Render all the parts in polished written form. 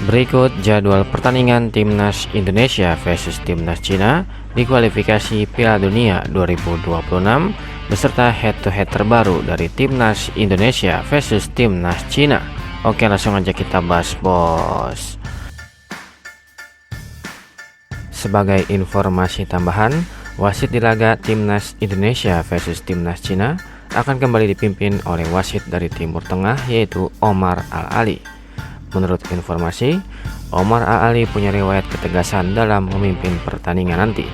Berikut jadwal pertandingan Timnas Indonesia versus Timnas Cina di kualifikasi Piala Dunia 2026 beserta head-to-head terbaru dari Timnas Indonesia versus Timnas Cina. Oke, langsung aja kita bahas, bos. Sebagai informasi tambahan, wasit di laga Timnas Indonesia versus Timnas Cina akan kembali dipimpin oleh wasit dari Timur Tengah, yaitu Omar Al-Ali. Menurut informasi, Omar Al-Ali punya riwayat ketegasan dalam memimpin pertandingan nanti.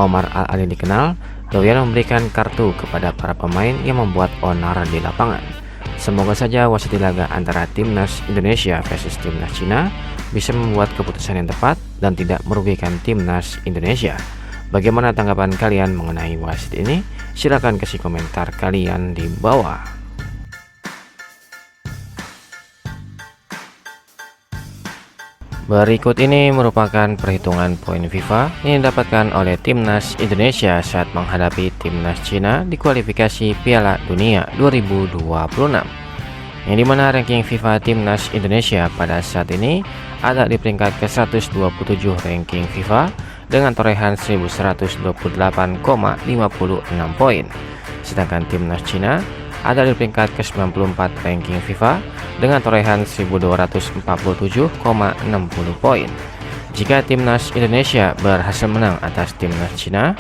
Omar Al-Ali dikenal doyan memberikan kartu kepada para pemain yang membuat onar di lapangan. Semoga saja wasit di laga antara Timnas Indonesia versus Timnas Cina bisa membuat keputusan yang tepat dan tidak merugikan Timnas Indonesia. Bagaimana tanggapan kalian mengenai wasit ini? Silahkan kasih komentar kalian di bawah. Berikut ini merupakan perhitungan poin FIFA yang didapatkan oleh Timnas Indonesia saat menghadapi Timnas Cina di kualifikasi Piala Dunia 2026. Yang dimana ranking FIFA Timnas Indonesia pada saat ini ada di peringkat ke-127 ranking FIFA dengan torehan 1128,56 poin. Sedangkan Timnas Cina ada di peringkat ke-94 ranking FIFA dengan torehan 1247,60 poin. Jika Timnas Indonesia berhasil menang atas Timnas Cina,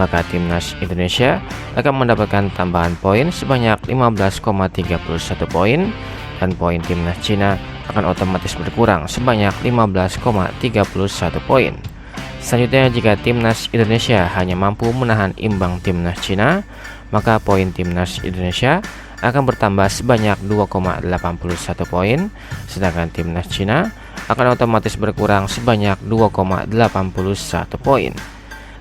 maka Timnas Indonesia akan mendapatkan tambahan poin sebanyak 15,31 poin dan poin Timnas Cina akan otomatis berkurang sebanyak 15,31 poin. Selanjutnya, jika Timnas Indonesia hanya mampu menahan imbang Timnas Cina, maka poin Timnas Indonesia akan bertambah sebanyak 2,81 poin, sedangkan Timnas Cina akan otomatis berkurang sebanyak 2,81 poin.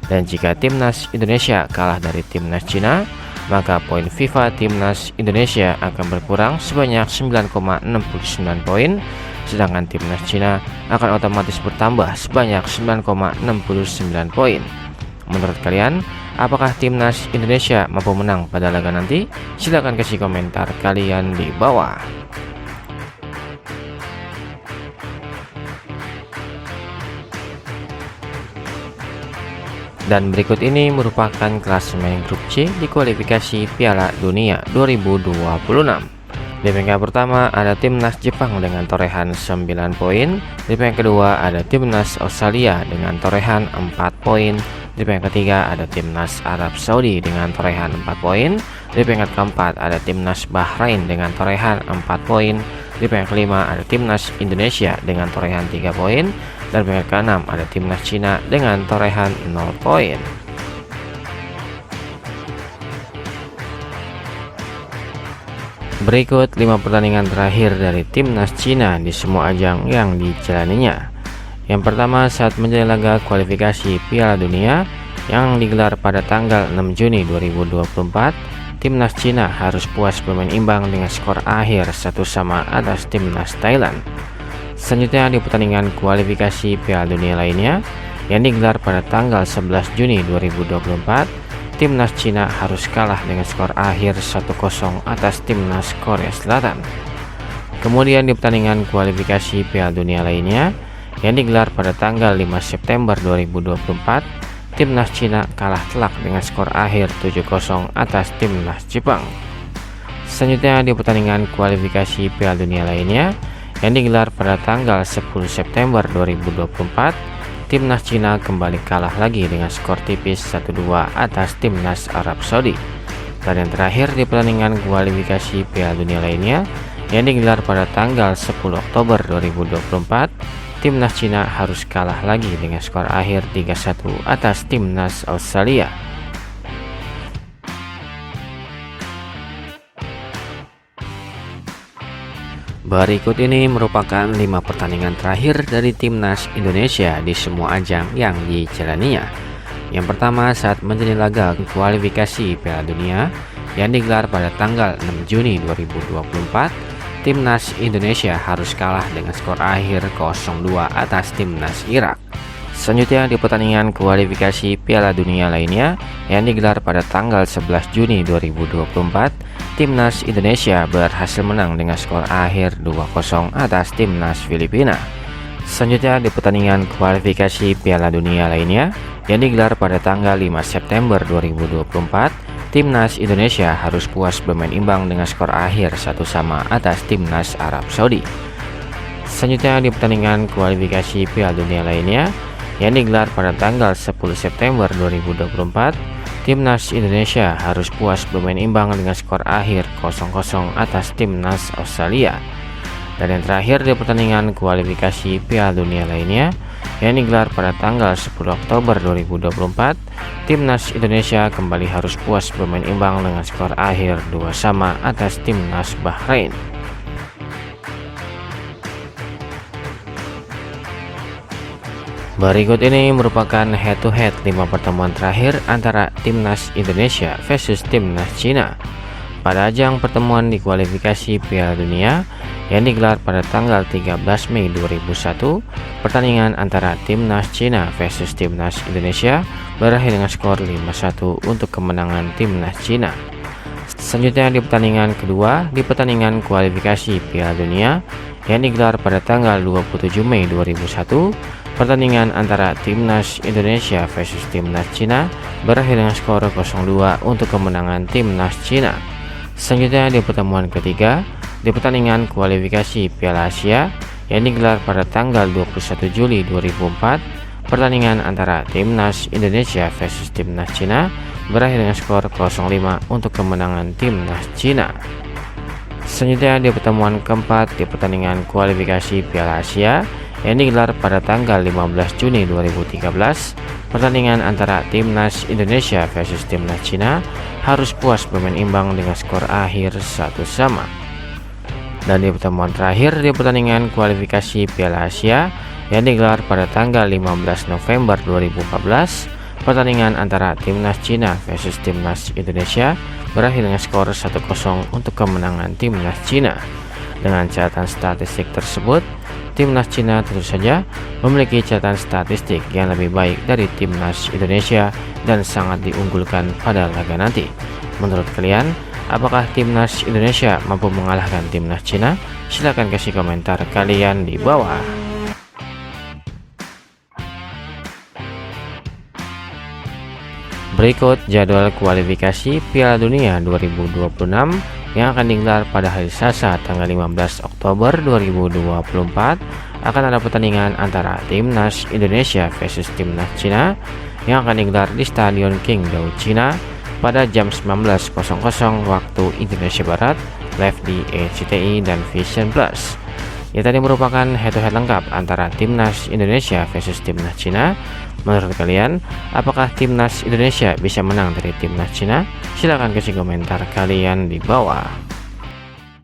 Dan jika Timnas Indonesia kalah dari Timnas Cina, maka poin FIFA Timnas Indonesia akan berkurang sebanyak 9,69 poin, sedangkan Timnas Cina akan otomatis bertambah sebanyak 9,69 poin. Menurut kalian, apakah Timnas Indonesia mampu menang pada laga nanti? Silahkan kasih komentar kalian di bawah. Dan berikut ini merupakan klasemen grup C di kualifikasi Piala Dunia 2026. Di peringkat pertama ada Timnas Jepang dengan torehan 9 poin. Di peringkat kedua ada Timnas Australia dengan torehan 4 poin. Di peringkat ketiga ada Timnas Arab Saudi dengan torehan 4 poin. Di peringkat keempat ada Timnas Bahrain dengan torehan 4 poin. Di peringkat kelima ada Timnas Indonesia dengan torehan 3 poin. Dan peringkat keenam ada Timnas Cina dengan torehan 0 poin. Berikut 5 pertandingan terakhir dari Timnas Cina di semua ajang yang dijalaninya. Yang pertama, saat menjalani laga kualifikasi Piala Dunia yang digelar pada tanggal 6 Juni 2024, Timnas Cina harus puas bermain imbang dengan skor akhir 1-1 atas Timnas Thailand. Selanjutnya, di pertandingan kualifikasi Piala Dunia lainnya yang digelar pada tanggal 11 Juni 2024, Timnas Cina harus kalah dengan skor akhir 1-0 atas Timnas Korea Selatan. Kemudian di pertandingan kualifikasi Piala Dunia lainnya yang digelar pada tanggal 5 September 2024, Timnas Cina kalah telak dengan skor akhir 7-0 atas Timnas Jepang. Selanjutnya di pertandingan kualifikasi Piala Dunia lainnya yang digelar pada tanggal 10 September 2024, Timnas Cina kembali kalah lagi dengan skor tipis 1-2 atas Timnas Arab Saudi. Dan yang terakhir di pertandingan kualifikasi Piala Dunia lainnya yang digelar pada tanggal 10 Oktober 2024, Timnas Cina harus kalah lagi dengan skor akhir 3-1 atas Timnas Australia. Berikut ini merupakan 5 pertandingan terakhir dari Timnas Indonesia di semua ajang yang dijalaninya. Yang pertama, saat menjalani laga kualifikasi Piala Dunia yang digelar pada tanggal 6 Juni 2024, Timnas Indonesia harus kalah dengan skor akhir 0-2 atas Timnas Irak. Selanjutnya di pertandingan kualifikasi Piala Dunia lainnya yang digelar pada tanggal 11 Juni 2024, Timnas Indonesia berhasil menang dengan skor akhir 2-0 atas Timnas Filipina. Selanjutnya di pertandingan kualifikasi Piala Dunia lainnya yang digelar pada tanggal 5 September 2024, Timnas Indonesia harus puas bermain imbang dengan skor akhir 1-1 atas Timnas Arab Saudi. Selanjutnya di pertandingan kualifikasi Piala Dunia lainnya yang digelar pada tanggal 10 September 2024, Timnas Indonesia harus puas bermain imbang dengan skor akhir 0-0 atas Timnas Australia. Dan yang terakhir di pertandingan kualifikasi Piala Dunia lainnya yang digelar pada tanggal 10 Oktober 2024, Timnas Indonesia kembali harus puas bermain imbang dengan skor akhir 2-2 atas Timnas Bahrain. Berikut ini merupakan head-to-head 5 pertemuan terakhir antara Timnas Indonesia versus Timnas Cina pada ajang pertemuan di kualifikasi Piala Dunia yang digelar pada tanggal 13 Mei 2001. Pertandingan antara Timnas Cina versus Timnas Indonesia berakhir dengan skor 5-1 untuk kemenangan Timnas Cina. Selanjutnya di pertandingan kedua di pertandingan kualifikasi Piala Dunia yang digelar pada tanggal 27 Mei 2001, pertandingan antara Timnas Indonesia versus Timnas Cina berakhir dengan skor 0-2 untuk kemenangan Timnas Cina. Selanjutnya di pertemuan ketiga di pertandingan kualifikasi Piala Asia yang digelar pada tanggal 21 Juli 2004, pertandingan antara Timnas Indonesia versus Timnas Cina berakhir dengan skor 0-5 untuk kemenangan Timnas Cina. Selanjutnya di pertemuan keempat di pertandingan kualifikasi Piala Asia yang digelar pada tanggal 15 Juni 2013, pertandingan antara Timnas Indonesia versus Timnas Cina harus puas bermain imbang dengan skor akhir 1-1. Dan di pertemuan terakhir di pertandingan kualifikasi Piala Asia yang digelar pada tanggal 15 November 2014, pertandingan antara Timnas Cina versus Timnas Indonesia berakhir dengan skor 1-0 untuk kemenangan Timnas Cina. Dengan catatan statistik tersebut, Timnas Cina tentu saja memiliki catatan statistik yang lebih baik dari Timnas Indonesia dan sangat diunggulkan pada laga nanti. Menurut kalian, apakah Timnas Indonesia mampu mengalahkan Timnas Cina? Silahkan kasih komentar kalian di bawah. Berikut jadwal kualifikasi Piala Dunia 2026 yang akan digelar pada hari Selasa tanggal 15 Oktober 2024. Akan ada pertandingan antara Timnas Indonesia versus Timnas Cina yang akan digelar di Stadion Qingdao, Cina pada jam 19.00 waktu Indonesia Barat, live di RCTI dan Vision Plus. Ya, tadi merupakan head-to-head lengkap antara Timnas Indonesia versus Timnas Cina. Menurut kalian, apakah Timnas Indonesia bisa menang dari Timnas Cina? Silahkan kasih komentar kalian di bawah.